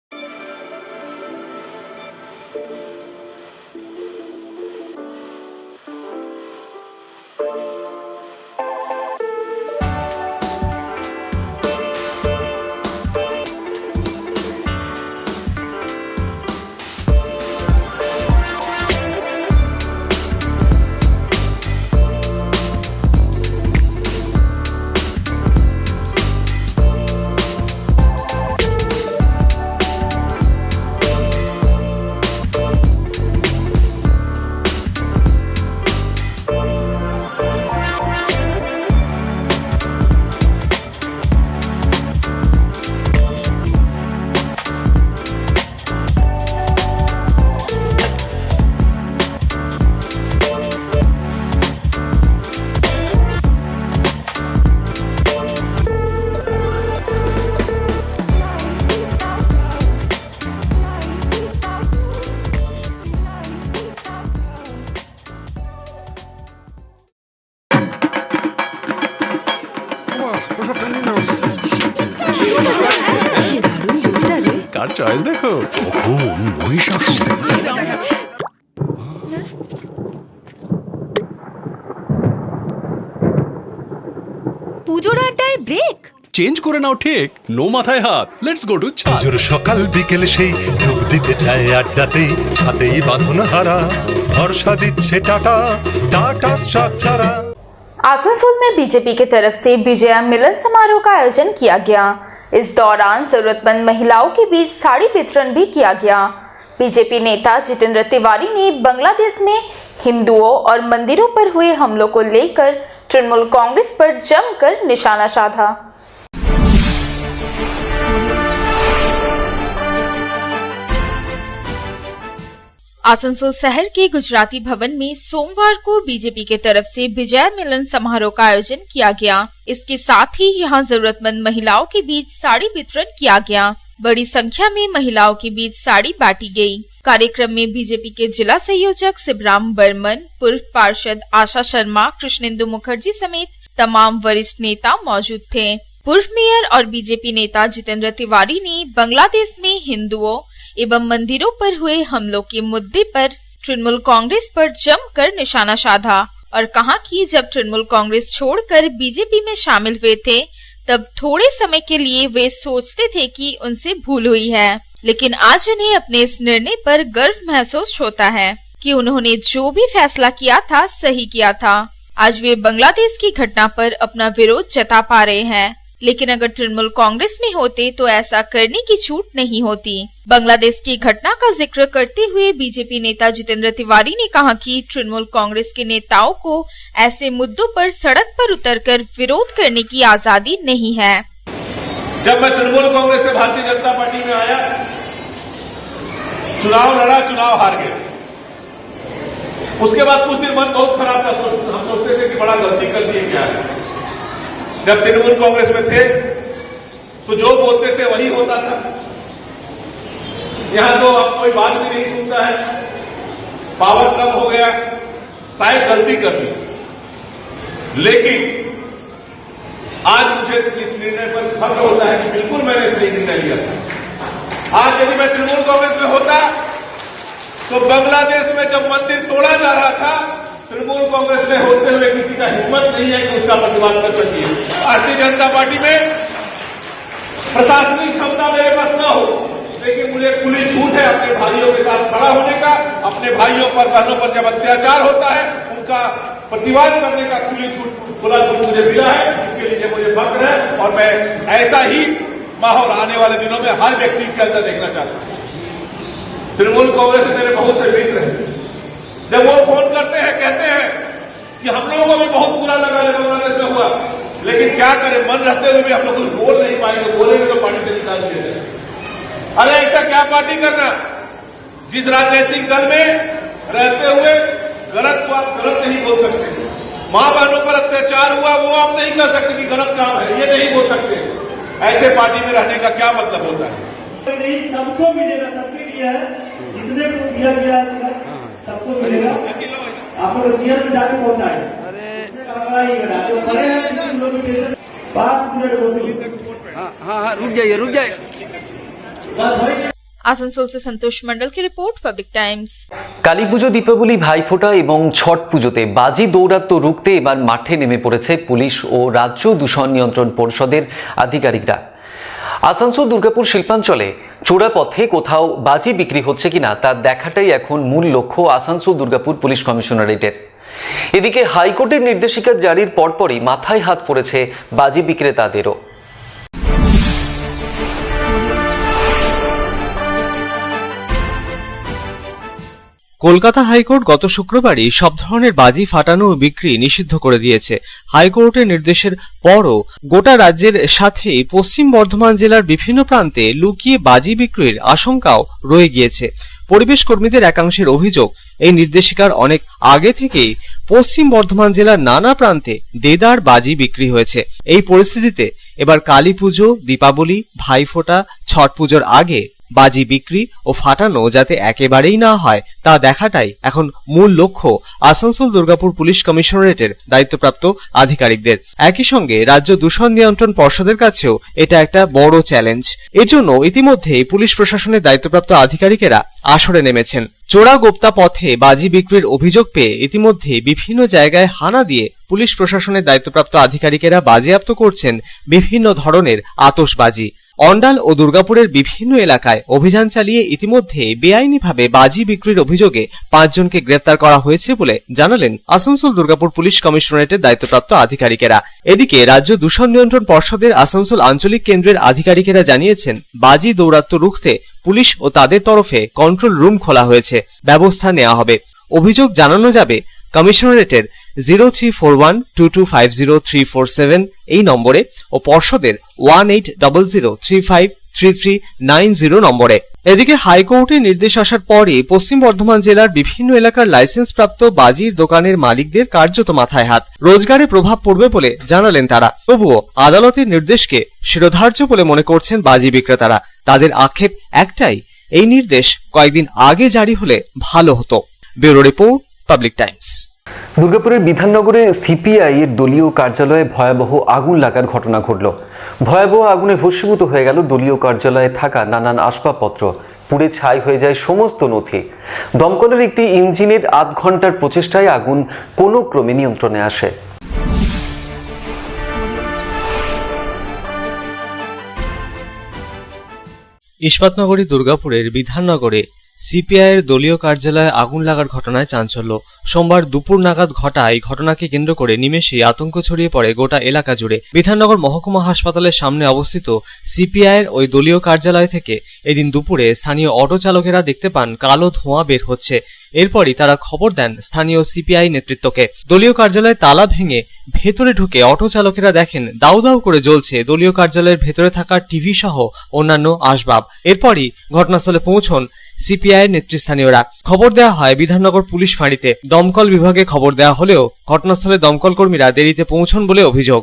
কার চয়েস দেখো, মহিষাসুর। পুজোর আড্ডায় ব্রেক চেঞ্জ করে নাও ঠিক, নো মাথায় হাত। লেটস গো টু ছাদ। পুজোর সকাল বিকেল সেই ডুব দিতে যায় আড্ডাতেই, ছাদেই বাঁধন হারা ভরসা দিচ্ছে টাটা, টাটা স্ট্রাকচারা। आसनसोल में बीजेपी की तरफ से विजया मिलन समारोह का आयोजन किया गया। इस दौरान जरूरतमंद महिलाओं के बीच साड़ी वितरण भी किया गया। बीजेपी नेता जितेंद्र तिवारी ने बांग्लादेश में हिंदुओं और मंदिरों पर हुए हमलों को लेकर तृणमूल कांग्रेस पर जमकर निशाना साधा। आसनसोल शहर के गुजराती भवन में सोमवार को बीजेपी के तरफ से विजय मिलन समारोह का आयोजन किया गया। इसके साथ ही यहां जरूरतमंद महिलाओं के बीच साड़ी वितरण किया गया। बड़ी संख्या में महिलाओं के बीच साड़ी बांटी गई। कार्यक्रम में बीजेपी के जिला संयोजक शिवराम बर्मन, पूर्व पार्षद आशा शर्मा, कृष्णेंदु मुखर्जी समेत तमाम वरिष्ठ नेता मौजूद थे। पूर्व मेयर और बीजेपी नेता जितेंद्र तिवारी ने बांग्लादेश में हिंदुओं एवं मंदिरों पर हुए हमलों के मुद्दे पर तृणमूल कांग्रेस पर जमकर निशाना साधा और कहा कि जब तृणमूल कांग्रेस छोड़कर बीजेपी में शामिल हुए थे, तब थोड़े समय के लिए वे सोचते थे कि उनसे भूल हुई है, लेकिन आज उन्हें अपने इस निर्णय पर गर्व महसूस होता है कि उन्होंने जो भी फैसला किया था सही किया था। आज वे बांग्लादेश की घटना पर अपना विरोध जता पा रहे हैं, लेकिन अगर तृणमूल कांग्रेस में होते तो ऐसा करने की छूट नहीं होती। बांग्लादेश की घटना का जिक्र करते हुए बीजेपी नेता जितेंद्र तिवारी ने कहा कि तृणमूल कांग्रेस के नेताओं को ऐसे मुद्दों पर सड़क पर उतरकर विरोध करने की आजादी नहीं है। जब मैं तृणमूल कांग्रेस से भारतीय जनता पार्टी में आया, चुनाव लड़ा, चुनाव हार गए। उसके बाद कुछ दिन मन बहुत खराब था, हम सोचते थे कि बड़ा गलती कर दी क्या है। जब तृणमूल कांग्रेस में थे तो जो बोलते थे वही होता था। यहां तो अब कोई बात भी नहीं सुनता है, पावर कम हो गया, शायद गलती कर दी। लेकिन आज मुझे इस निर्णय पर फख्र होता है कि बिल्कुल मैंने सही निर्णय लिया था। आज यदि मैं तृणमूल कांग्रेस में होता तो बांग्लादेश में जब मंदिर तोड़ा जा रहा था, तृणमूल कांग्रेस में होते हुए किसी का हिम्मत नहीं है कि उसका प्रतिवाद कर सके। भारतीय जनता पार्टी में प्रशासनिक क्षमता मेरे पास न हो, लेकिन मुझे खुली छूट है अपने भाइयों के साथ खड़ा होने का, अपने भाइयों पर बहनों पर जब अत्याचार होता है उनका प्रतिवाद करने का खुला छूट मुझे मिला है। इसके लिए मुझे फक्र है और मैं ऐसा ही माहौल आने वाले दिनों में हर व्यक्ति के अंदर देखना चाहता हूं। तृणमूल कांग्रेस में मेरे बहुत से मित्र हैं, जब वो फोन करते हैं कहते हैं कि हम लोगों को भी बहुत बुरा लगा बांग्लादेश में हुआ, लेकिन क्या करें, मन रहते हुए भी हम लोग कुछ बोल नहीं पाएंगे, बोलेंगे तो पार्टी से निकाल दिया जाए। अरे ऐसा क्या पार्टी करना, जिस राजनीतिक दल में रहते हुए गलत को आप गलत नहीं बोल सकते, मां बहनों पर अत्याचार हुआ वो आप नहीं कह सकते कि गलत काम है, ये नहीं बोल सकते। ऐसे पार्टी में रहने का क्या मतलब होता है? सबको मिलेगा, सबके लिए है, जितने को दिया गया सबको मिलेगा। आप लोग जेल में जाके पहुंचा है, जो खड़े हैं बात हाँ रुक जाइए। आसनसोल से संतोष मंडल की रिपोर्ट, पब्लिक टाइम्स। কালীপুজো, দীপাবলি, ভাইফোঁটা এবং ছট পুজোতে বাজি দৌরাত্ম্য রুখতে এবার মাঠে নেমে পড়েছে পুলিশ ও রাজ্য দূষণ নিয়ন্ত্রণ পরিষদের আধিকারিকরা। আসানসোল দুর্গাপুর শিল্পাঞ্চলে চোরা পথে কোথাও বাজি বিক্রি হচ্ছে কিনা তা দেখাটাই এখন মূল লক্ষ্য আসানসোল দুর্গাপুর পুলিশ কমিশনারেটের। এদিকে হাইকোর্টের নির্দেশিকা জারির পরপরই মাথায় হাত পড়েছে বাজি বিক্রেতাদেরও। কলকাতা হাইকোর্ট গত শুক্রবারই সব ধরনের বাজি ফাটানো ও বিক্রি নিষিদ্ধ করে দিয়েছে। হাইকোর্টের নির্দেশের পরও গোটা রাজ্যের সাথে পশ্চিম বর্ধমান জেলার বিভিন্ন প্রান্তে লুকিয়ে বাজি বিক্রির আশঙ্কাও রয়ে গিয়েছে। পরিবেশ কর্মীদের একাংশের অভিযোগ, এই নির্দেশিকার অনেক আগে থেকেই পশ্চিম বর্ধমান জেলার নানা প্রান্তে দেদার বাজি বিক্রি হয়েছে। এই পরিস্থিতিতে এবার কালী পুজো, দীপাবলি, ভাইফোঁটা, ছট পুজোর আগে বাজি বিক্রি ও ফাটানো যাতে একেবারেই না হয় তা দেখাটাই এখন মূল লক্ষ্য আসানসোল দুর্গাপুর পুলিশ কমিশনারেটের দায়িত্বপ্রাপ্ত আধিকারিকদের। একই সঙ্গে রাজ্য দূষণ নিয়ন্ত্রণ পর্ষদের কাছেও এটা একটা বড় চ্যালেঞ্জ। এজন্য ইতিমধ্যেই পুলিশ প্রশাসনের দায়িত্বপ্রাপ্ত আধিকারিকেরা আসরে নেমেছেন। চোরা গোপ্তা পথে বাজি বিক্রির অভিযোগ পেয়ে ইতিমধ্যে বিভিন্ন জায়গায় হানা দিয়ে পুলিশ প্রশাসনের দায়িত্বপ্রাপ্ত আধিকারিকেরা বাজেয়াপ্ত করছেন বিভিন্ন ধরনের আতশবাজি। অন্ডাল ও দুর্গাপুরের বিভিন্ন এলাকায় অভিযান চালিয়ে ইতিমধ্যে বেআইনিভাবে বাজি বিক্রির অভিযোগে 5 জনকে গ্রেফতার করা হয়েছে বলে জানালেন আসানসোল দুর্গাপুর পুলিশ কমিশনারেটের দায়িত্বপ্রাপ্ত আধিকারিকেরা। এদিকে রাজ্য দূষণ নিয়ন্ত্রণ পর্ষদের আসানসোল আঞ্চলিক কেন্দ্রের আধিকারিকেরা জানিয়েছেন, বাজি দৌরাত্ম্য রুখতে পুলিশ ও তাদের তরফে কন্ট্রোল রুম খোলা হয়েছে, ব্যবস্থা নেওয়া হবে। অভিযোগ জানানো যাবে কমিশনারেটের 0341225037 এই নম্বরে ও পর্ষদের 1800353390 নম্বরে। এদিকে হাইকোর্টের নির্দেশ আসার পরে পশ্চিম বর্ধমান জেলার বিভিন্ন এলাকার লাইসেন্স প্রাপ্ত বাজির দোকানের মালিকদের কার্যত মাথায় হাত। রোজগারে প্রভাব পড়বে বলে জানালেন তারা। তবুও আদালতের নির্দেশকে শিরোধার্য বলে মনে করছেন বাজি বিক্রেতারা। তাদের আক্ষেপ একটাই, এই নির্দেশ কয়েকদিন আগে জারি হলে ভালো হতো। Bureau report, public Times. দুর্গাপুরের বিধাননগরে সিপিআই এর দলীয় কার্যালয়ে ভয়াবহ আগুন লাগার ঘটনা ঘটল। ভয়াবহ আগুনে ভস্মীভূত হয়ে গেল দলীয় কার্যালয়ে থাকা নানান আসবাবপত্র, পুড়ে ছাই হয়ে যায় সমস্ত নথি। দমকলের একটি ইঞ্জিনের আধ ঘন্টার প্রচেষ্টায় আগুন কোনো ক্রমে নিয়ন্ত্রণে আসে। ইস্পাতনগরী দুর্গাপুরের বিধাননগরে সিপিআই এর দলীয় কার্যালয়ে আগুন লাগার ঘটনায় চাঞ্চল্য। সোমবার দুপুর নাগাদ ঘটা এই ঘটনাকে কেন্দ্র করে নিমেষেই আতঙ্ক ছড়িয়ে পড়ে গোটা এলাকা জুড়ে। বিধাননগর মহকুমা হাসপাতালের সামনে অবস্থিত সিপিআই এর ওই দলীয় কার্যালয় থেকে এদিন দুপুরে স্থানীয় অটো চালকেরা দেখতে পান কালো ধোঁয়া বের হচ্ছে। এরপরই তারা খবর দেন স্থানীয় সিপিআই নেতৃত্বকে। দলীয় কার্যালয়ে তালা ভেঙে ভেতরে ঢুকে অটো চালকেরা দেখেন দাউ দাউ করে জ্বলছে দলীয় কার্যালয়ের ভেতরে থাকা টিভি সহ অন্যান্য আসবাব। এরপরই ঘটনাস্থলে পৌঁছন সিপিআই এর নেতৃস্থানীয়রা। খবর দেওয়া হয় বিধাননগর পুলিশ ফাঁড়িতে। দমকল বিভাগে খবর দেওয়া হলেও ঘটনাস্থলে দমকল কর্মীরা দেরিতে পৌঁছন বলে অভিযোগ।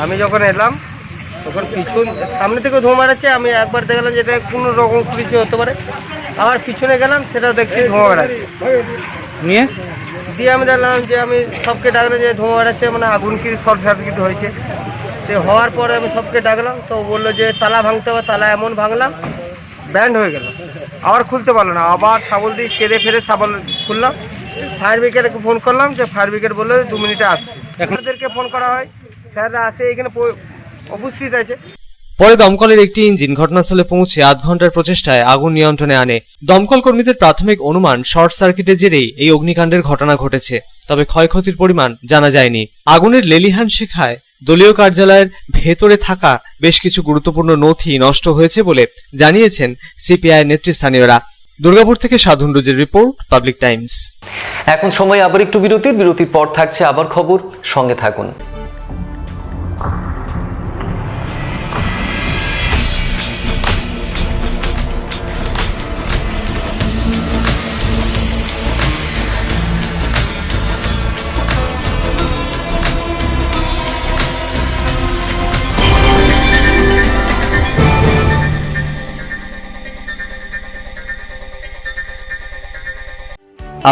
আমি যখন এলাম তখন পিছন সামনে থেকে ধোঁয়া মারাচ্ছে। আমি একবার দেখলাম যে এটা কোনো রকম কিছু হতে পারে, আবার পিছনে গেলাম সেটাও দেখছি ধোঁয়া মারাচ্ছে। দিয়ে আমি দেখলাম যে আমি সবকে ডাকলাম যে ধোঁয়া মারাচ্ছে, মানে আগুন কি শর্ট সার্কিট হয়েছে। তো হওয়ার পরে আমি সবকে ডাকলাম, তো বললো যে তালা ভাঙতে হবে। তালা এমন ভাঙলাম ব্যান্ড হয়ে গেল, আবার খুলতে পারলো না, আবার শাবল দিয়ে চেড়ে ফেরে শাবল খুললাম। ফায়ার ব্রিগেডকে ফোন করলাম, যে ফায়ার ব্রিগেড বললো 2 মিনিটে আসছে। এখানদেরকে ফোন করা হয়, স্যাররা আসে, এখানে উপস্থিত আছে। পরে দমকলের একটি ইঞ্জিন ঘটনাস্থলে পৌঁছে আধ ঘন্টার প্রচেষ্টায় আগুন নিয়ন্ত্রণে আনে। দমকল কর্মীদের প্রাথমিক অনুমান শর্ট সার্কিটের জেরেই এই অগ্নিকাণ্ডের ঘটনা ঘটেছে, তবে ক্ষয়ক্ষতির পরিমাণ জানা যায়নি। আগুনের লেলিহান শিখায় দলীয় কার্যালয়ের ভেতরে থাকা বেশ কিছু গুরুত্বপূর্ণ নথি নষ্ট হয়েছে বলে জানিয়েছেন সিপিআই নেতৃস্থানীয়রা। দুর্গাপুর থেকে সাধন রুজের রিপোর্ট, পাবলিক টাইমস। এখন সময় আবার একটু বিরতির পর থাকছে আবার খবর, সঙ্গে থাকুন।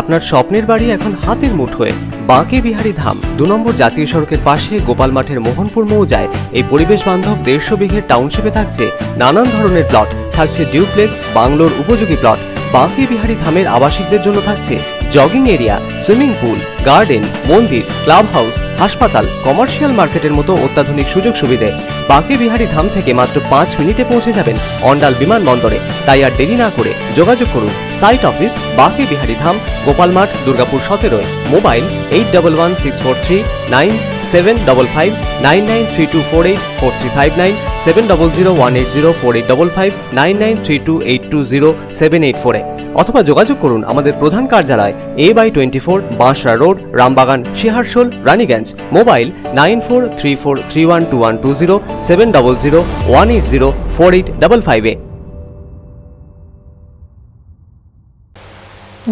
আপনার স্বপ্নের বাড়ি এখন হাতের মুঠোয়। বাঁকে বিহারী ধাম 2 নম্বর জাতীয় সড়কের পাশে গোপাল মাঠের মোহনপুর মৌজায় এই পরিবেশ বান্ধব 150 বিঘের টাউনশিপে থাকছে নানান ধরনের প্লট, থাকছে ডিউপ্লেক্স, বাংলোর উপযোগী প্লট। বাঁকে বিহারী ধামের আবাসিকদের জন্য থাকছে jogging area, swimming pool, garden, মন্দির, ক্লাব হাউস, হাসপাতাল, কমার্শিয়াল মার্কেটের মতো অত্যাধুনিক সুযোগ সুবিধে। বাঁকে বিহারী ধাম থেকে মাত্র 5 মিনিটে পৌঁছে যাবেন অন্ডাল বিমানবন্দরে। তাই আর দেরি না করে যোগাযোগ করুন। সাইট অফিস বাঁকে বিহারী ধাম, গোপালমাঠ, দুর্গাপুর 17। মোবাইল 8116439755 9932484359 7001804855 9932820784 অথবা যোগাযোগ করুন আমাদের প্রধান কার্যালয় A/24 Bansra road, Rambagan, Shiharsol, Raniganj. Mobile 9434312120 7001804855।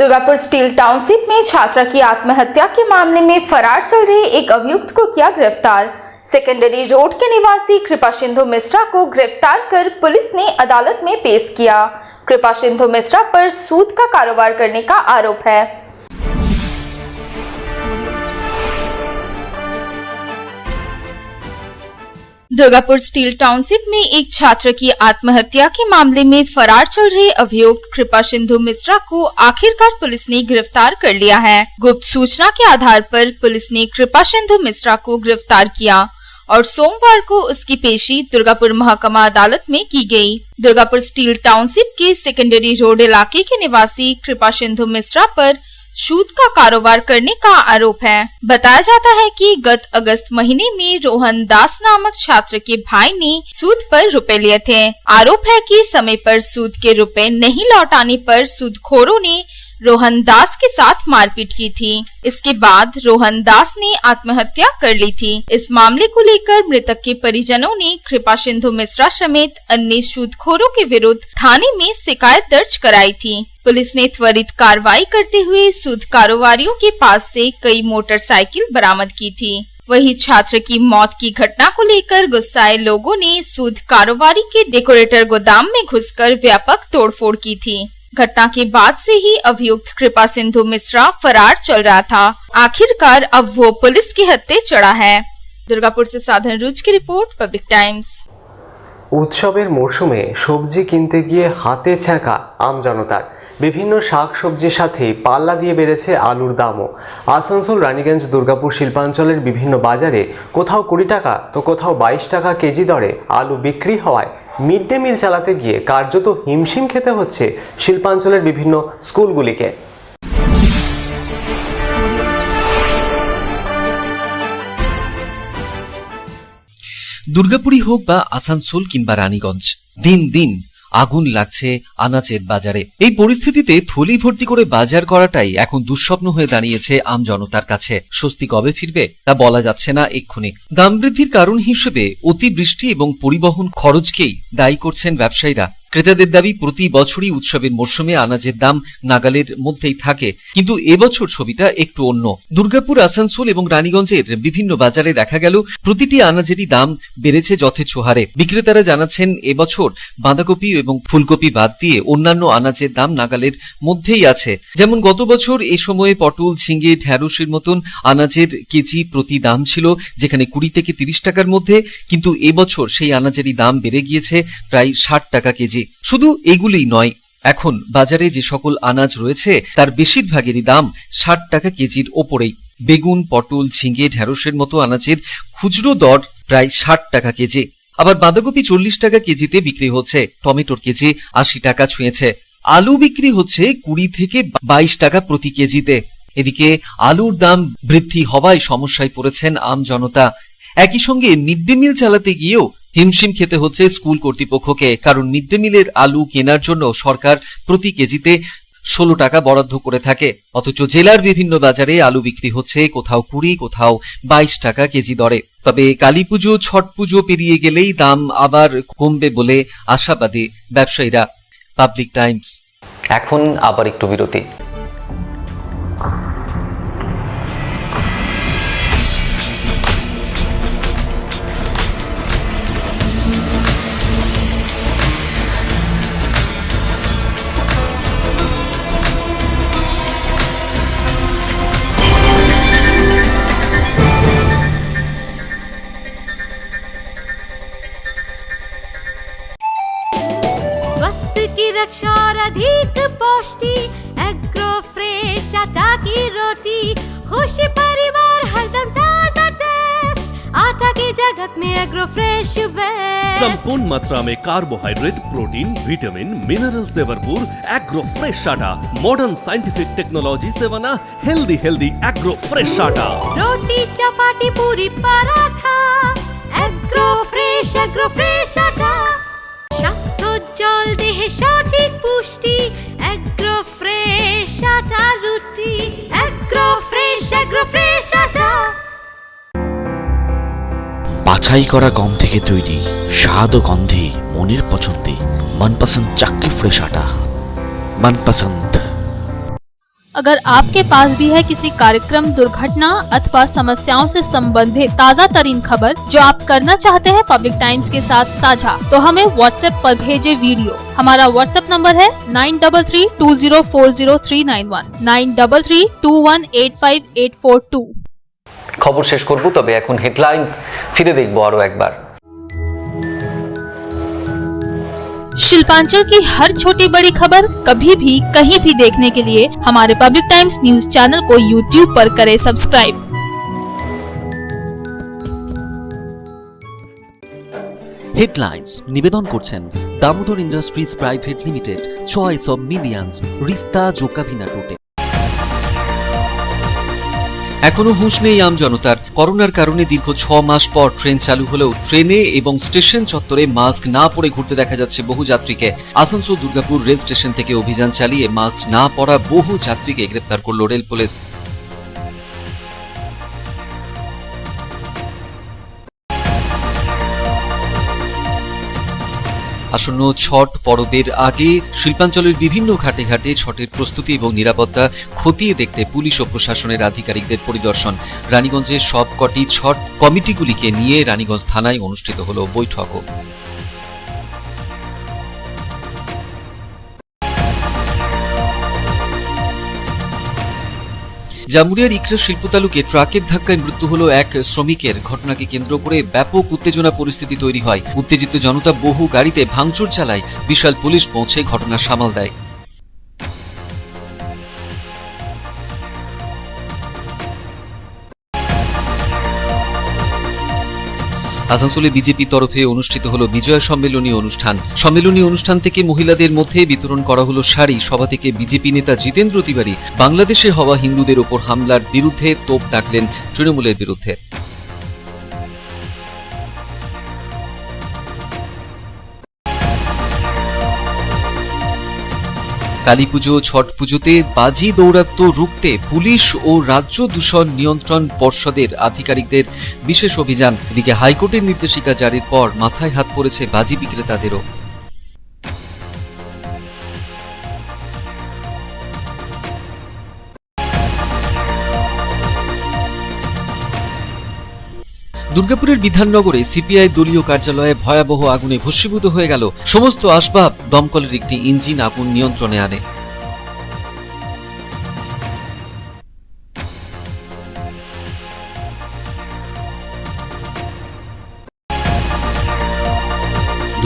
Durgapur steel township में छात्रा की आत्महत्या के मामले में फरार चल रहे एक अभियुक्त को किया गिरफ्तार। सेकेंडरी रोड के निवासी कृपा सिंधु मिश्रा को गिरफ्तार कर पुलिस ने अदालत में पेश किया। कृपा सिंधु मिश्रा पर सूद का कारोबार करने का आरोप है। दुर्गापुर स्टील टाउनशिप में एक छात्र की आत्महत्या के मामले में फरार चल रहे अभियुक्त कृपा सिंधु मिश्रा को आखिरकार पुलिस ने गिरफ्तार कर लिया है। गुप्त सूचना के आधार पर पुलिस ने कृपा सिंधु मिश्रा को गिरफ्तार किया और सोमवार को उसकी पेशी दुर्गापुर महकमा अदालत में की गई। दुर्गापुर स्टील टाउनशिप के सेकेंडरी रोड इलाके के निवासी कृपा सिंधु मिश्रा पर सूद का कारोबार करने का आरोप है। बताया जाता है कि गत अगस्त महीने में रोहन दास नामक छात्र के भाई ने सूद पर रुपए लिए थे। आरोप है कि समय पर सूद के रुपए नहीं लौटाने पर सूदखोरों ने रोहन दास के साथ मारपीट की थी। इसके बाद रोहन दास ने आत्महत्या कर ली थी। इस मामले को लेकर मृतक के परिजनों ने कृपा सिंधु मिश्रा समेत अन्य सूदखोरों के विरुद्ध थाने में शिकायत दर्ज कराई थी। पुलिस ने त्वरित कार्रवाई करते हुए सूद कारोबारियों के पास से कई मोटरसाइकिल बरामद की थी। वहीं छात्र की मौत की घटना को लेकर गुस्साए लोगों ने सूद कारोबारी के डेकोरेटर गोदाम में घुसकर व्यापक तोड़फोड़ की थी। घटना के बाद से ही अभियुक्त कृपा सिंधु मिश्रा फरार चल रहा था। आखिरकार अब वो पुलिस के हत्थे चढ़ा है। दुर्गापुर से साधन रुज की रिपोर्ट, पब्लिक टाइम्स। উৎসবের মরশুমে সবজি কিনতে গিয়ে হাতে ছ্যাঁকা আম জনতার। বিভিন্ন শাক সবজির সাথে পাল্লা দিয়ে বেড়েছে আলুর দামও। আসানসোল, রানীগঞ্জ, দুর্গাপুর শিল্পাঞ্চলের বিভিন্ন বাজারে কোথাও 20 টাকা তো কোথাও 22 টাকা কেজি দরে আলু বিক্রি হওয়ায় মিড ডে মিল চালাতে গিয়ে কার্যত হিমশিম খেতে হচ্ছে শিল্পাঞ্চলের বিভিন্ন স্কুলগুলিকে। দুর্গাপুরই হোক বা আসানসোল কিংবা রানীগঞ্জ, দিন দিন আগুন লাগছে আনাচের বাজারে। এই পরিস্থিতিতে থলি ভর্তি করে বাজার করাটাই এখন দুঃস্বপ্ন হয়ে দাঁড়িয়েছে আম জনতার কাছে। স্বস্তি কবে ফিরবে তা বলা যাচ্ছে না এক্ষুনি। দাম বৃদ্ধির কারণ হিসেবে অতিবৃষ্টি এবং পরিবহন খরচকেই দায়ী করছেন ব্যবসায়ীরা। ক্রেতাদের দাবি, প্রতি বছরই উৎসবের মরশুমে আনাজের দাম নাগালের মধ্যেই থাকে, কিন্তু এবছর ছবিটা একটু অন্য। দুর্গাপুর, আসানসোল এবং রানীগঞ্জের বিভিন্ন বাজারে দেখা গেল প্রতিটি আনাজেরই দাম বেড়েছে যথেচ্ছ হারে। বিক্রেতারা জানাচ্ছেন এবছর বাঁধাকপি এবং ফুলকপি বাদ দিয়ে অন্যান্য আনাজের দাম নাগালের মধ্যেই আছে। যেমন গত বছর এ সময়ে পটল, ঝিঙে, ঢেঁড়সের মতন আনাজের কেজি প্রতি দাম ছিল যেখানে 20 থেকে 30 টাকার মধ্যে, কিন্তু এবছর সেই আনাজেরই দাম বেড়ে গিয়েছে প্রায় 60 টাকা কেজি। কেজি। শুধু এগুলোই নয়, এখন বাজারে যে সকল আনাজ রয়েছে তার বেশিরভাগেরই দাম 60 টাকা কেজির ওপরেই। বেগুন, পটল, ঝিঙে, ঢেঁড়সের মতো আনাজের খুচরো দর প্রায় 60 টাকা কেজি। আবার বাঁধাকপি 40 টাকা কেজিতে বিক্রি হচ্ছে, টমেটোর কেজি 80 টাকা ছুঁয়েছে। আলু বিক্রি হচ্ছে 20 থেকে 22 টাকা প্রতি কেজিতে। এদিকে আলুর দাম বৃদ্ধি হওয়ায় সমস্যায় পড়েছেন আম জনতা। একই সঙ্গে মিড ডে মিল চালাতে গিয়েও হিমশিম খেতে হচ্ছে স্কুল কর্তৃপক্ষকে, কারণ মিড ডে মিলের আলু কেনার জন্য সরকার প্রতি কেজিতে 16 টাকা বরাদ্দ করে থাকে, অথচ জেলার বিভিন্ন বাজারে আলু বিক্রি হচ্ছে কোথাও 20, কোথাও 22 টাকা কেজি দরে। তবে কালী পুজো, ছট পুজো পেরিয়ে গেলেই দাম আবার কমবে বলে আশাবাদী ব্যবসায়ীরা। Public times. এখন আবার একটু বিরতি। स्वास्थ्य की रक्षा और अधिक पौष्टि एग्रो फ्रेश आटा की रोटी, खुशी परिवार हरदम ताजा टेस्ट, आटा की जगत में एग्रो फ्रेश बेस्ट। संपूर्ण मात्रा में कार्बोहाइड्रेट, प्रोटीन, विटामिन, मिनरल से भरपूर एग्रो फ्रेश आटा मॉडर्न साइंटिफिक टेक्नोलॉजी से बना हेल्दी एग्रो फ्रेश आटा। रोटी, चपाती, पूरी, पराठा, एग्रो फ्रेश आटा। স্বাস্থ্যোজ্জ্বল দেহে সঠিক পুষ্টি, এগ্রো ফ্রেশ আটা রুটি, এগ্রো ফ্রেশ আটা। বাছাই করা গম থেকে তৈরি, স্বাদ ও গন্ধে মনের পছন্দে मनपसंद चक्की फ्रेश आटा, मनपसंद। अगर आपके पास भी है किसी कार्यक्रम, दुर्घटना अथवा समस्याओं से संबंधित ताज़ा तरीन खबर जो आप करना चाहते हैं पब्लिक टाइम्स के साथ साझा, तो हमें व्हाट्सएप पर भेजे वीडियो। हमारा व्हाट्सएप नंबर है 9332040391, 9332185842। খবর শেষ করব, তবে এখন হেডলাইন্স ফিরে দেখব আরো একবার। शिल्पांचल की हर छोटी बड़ी खबर कभी भी कहीं भी देखने के लिए हमारे पब्लिक टाइम्स न्यूज चैनल को YouTube पर करें सब्सक्राइब। হেডলাইন্স নিবেদন করছেন Damodar industries private limited, choice of millions, রিস্তা জোকাভিনা টোটে। এখনো হুঁশ নেই আম জনতার। করোনার কারণে দীর্ঘ 6 মাস পর ট্রেন চালু হলেও ট্রেনে এবং স্টেশন চত্বরে মাস্ক না পরে ঘুরতে দেখা যাচ্ছে বহু যাত্রীকে। আসানসোল দুর্গাপুর রেল স্টেশন থেকে অভিযান চালিয়ে মাস্ক না পরা বহু যাত্রীকে গ্রেপ্তার করল রেল পুলিশ। আসন্ন ছট পরবের আগে শিল্পাঞ্চলের বিভিন্ন ঘাটে ঘাটে ছটের প্রস্তুতি এবং নিরাপত্তা খতিয়ে দেখতে পুলিশ ও প্রশাসনের আধিকারিকদের পরিদর্শন। রানীগঞ্জের সবকটি ছট কমিটিগুলিকে নিয়ে রানীগঞ্জ থানায় অনুষ্ঠিত হল বৈঠকও। জামুরিয়ার ইকরা শিল্প তালুকে ট্রাকের ধাক্কায় মৃত্যু হলো এক শ্রমিকের। ঘটনাকে কেন্দ্র করে ব্যাপক উত্তেজনা পরিস্থিতি তৈরি হয়। উত্তেজিত জনতা বহু গাড়িতে ভাঙচুর চালায়। বিশাল পুলিশ পৌঁছে ঘটনা সামাল দেয়। আসানসোলে বিজেপি তরফে অনুষ্ঠিত হলো বিজয় সম্মেলনী অনুষ্ঠান। সম্মেলনী অনুষ্ঠান থেকে মহিলাদের মধ্যে বিতরণ করা হলো শাড়ি। সভা থেকে বিজেপি নেতা জিতেন্দ্র তিওয়ারি বাংলাদেশে হওয়া হিন্দুদের ওপর হামলার বিরুদ্ধে তোপ দাগলেন তৃণমূলের বিরুদ্ধে। কালী পুজো, ছট পুজোতে বাজি দৌরাত্ম্য রুখতে পুলিশ ও রাজ্য দূষণ নিয়ন্ত্রণ পর্ষদের আধিকারিকদের বিশেষ অভিযান। এদিকে হাইকোর্টের নির্দেশিকা জারির পর মাথায় হাত পড়েছে বাজি বিক্রেতাদেরও। দুর্গাপুরের বিধাননগরে সিপিআই দলীয় কার্যালয়ে ভয়াবহ আগুনে ভস্মীভূত হয়ে গেল সমস্ত আসবাব। দমকলের একটি ইঞ্জিন আগুন নিয়ন্ত্রণে আনে।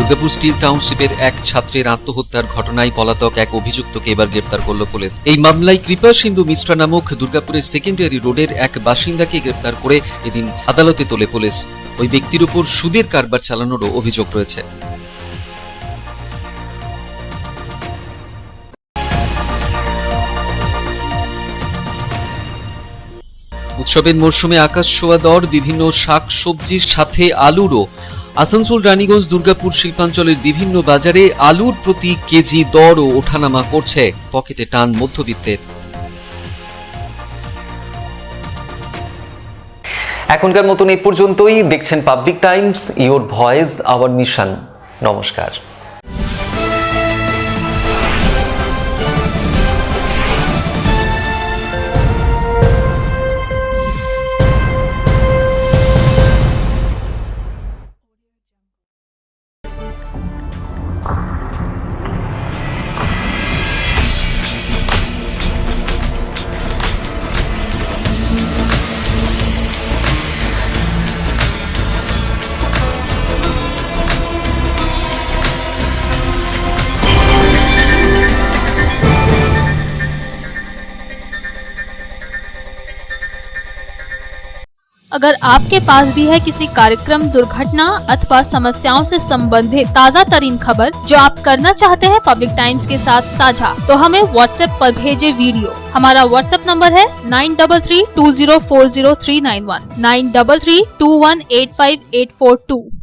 দুর্গাপুর স্টিল টাউনশিপের এক ছাত্রের আত্মহত্যার ঘটনায় পলাতক এক অভিযুক্তকে এবার গ্রেপ্তার করল পুলিশ। এই মামলায় কৃপা সিন্ধু মিশ্রা নামক দুর্গাপুরের সেকেন্ডারি রোডের এক বাসিন্দাকে গ্রেপ্তার করে এদিন আদালতে তোলে পুলিশ। ওই ব্যক্তির উপর সুদের কারবার চালানোরও অভিযোগ রয়েছে। উৎসবের মরশুমে আকাশ ছোঁয়া দর বিভিন্ন শাকসবজির সাথে আলুরও। আসানসোল, রানীগঞ্জ, দুর্গাপুর শিল্পাঞ্চলের বিভিন্ন বাজারে আলুর প্রতি কেজি দরও ওঠানামা করছে, পকেটে টান মধ্যবিত্তের। এখনকার মতন এই পর্যন্তই। দেখছেন public Times, your voice hour mission. নমস্কার। अगर आपके पास भी है किसी कार्यक्रम, दुर्घटना अथवा समस्याओं से संबंधित ताज़ा तरीन खबर जो आप करना चाहते हैं पब्लिक टाइम्स के साथ साझा, तो हमें व्हाट्सएप पर भेजे वीडियो। हमारा व्हाट्सएप नंबर है 9332040391 9332185842।